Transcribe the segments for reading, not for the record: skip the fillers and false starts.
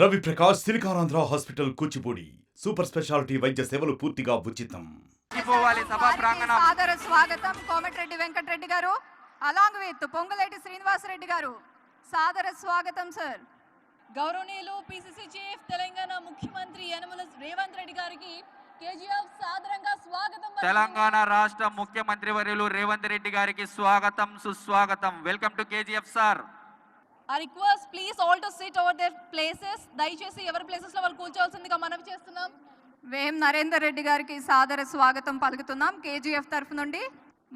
Ravi Prakash Siliconandhra hospital Kuchipudi super speciality వైద్య సేవలు పూర్తిగా ఉచితం. సాదర స్వాగతం కోమటిరెడ్డి వెంకటరెడ్డి గారు అలాంగ్ విత్ పొంగులేటి శ్రీనివాసరెడ్డి గారు. సాదర స్వాగతం సార్. గౌరవనీయులు పిసిసి చీఫ్ తెలంగాణ ముఖ్యమంత్రి యనమల రేవంత్ రెడ్డి గారికి కేజీఎఫ్ సాదరంగా స్వాగతం. తెలంగాణ రాష్ట్ర ముఖ్యమంత్రి వర్యులు రేవంత్ రెడ్డి గారికి స్వాగతం సుస్వాగతం. Welcome to KGF sir. I request please all to sit over their places. దయచేసి ఎవరి ప్లేసెస్ లో వాళ్ళు కూర్చోవాల్సిందిగా మనవి చేస్తున్నాం. వేం నరేందర్ రెడ్డి గారికి సాదర స్వాగతం పలుకుతున్నాం కేజీఎఫ్ తరఫు నుండి.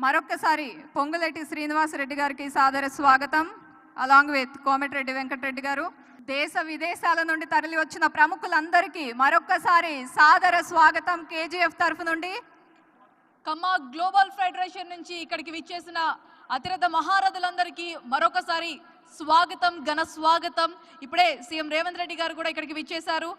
మరొక్కసారి పొంగులేటి శ్రీనివాసరెడ్డి గారికి సాదర స్వాగతం అలాంగ్ విత్ కోమటిరెడ్డి వెంకటరెడ్డి గారు. దేశ విదేశాల నుండి తరలి వచ్చిన ప్రముఖులందరికీ మరొక్కసారి సాదర స్వాగతం కేజీఎఫ్ తరఫు నుండి. కమ్మా గ్లోబల్ ఫెడరేషన్ నుంచి ఇక్కడికి విచ్చేసిన అతిరథ మహారథులందరికీ మరొకసారి స్వాగతం, ఘన స్వాగతం. ఇప్పుడే సీఎం రేవంత్ రెడ్డి గారు కూడా ఇక్కడికి విచ్చేశారు.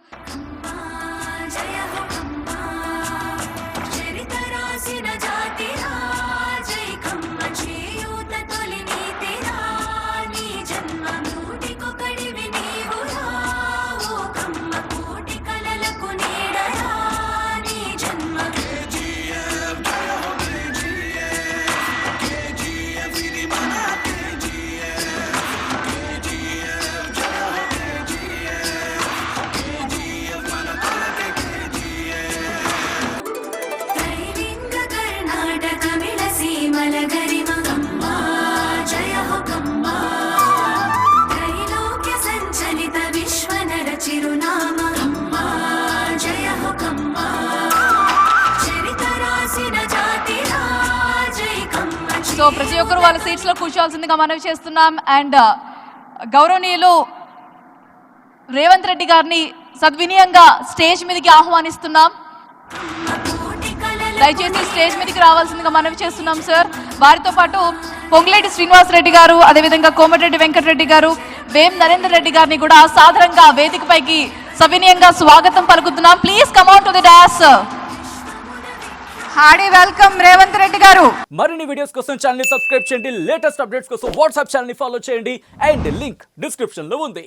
సో ప్రతి ఒక్కరు వాళ్ళ సీట్స్ లో కూర్చోవాల్సిందిగా మనవి చేస్తున్నాం. అండ్ గౌరవనీయులు రేవంత్ రెడ్డి గారిని సద్వినీయంగా స్టేజ్ మీదకి ఆహ్వానిస్తున్నాం. దయచేసి స్టేజ్ మీదకి రావాల్సిందిగా మనవి చేస్తున్నాం సార్. వారితో పాటు పొంగులేటి శ్రీనివాసరెడ్డి గారు, అదేవిధంగా కోమటిరెడ్డి వెంకటరెడ్డి గారు, వేం నరేందర్ రెడ్డి గారిని కూడా సాధారణంగా వేదికపైకి సవినీయంగా స్వాగతం పలుకుతున్నాం. Please come on to the dais. Hearty welcome Revanth Reddy గారు. మరిన్ని వీడియోస్ కోసం ఛానల్ ని సబ్స్క్రైబ్ చేయండి. లేటెస్ట్ అప్డేట్స్ కోసం వాట్సాప్ ఛానల్ ని ఫాలో చేయండి. అండ్ లింక్ డిస్క్రిప్షన్ లో ఉంది.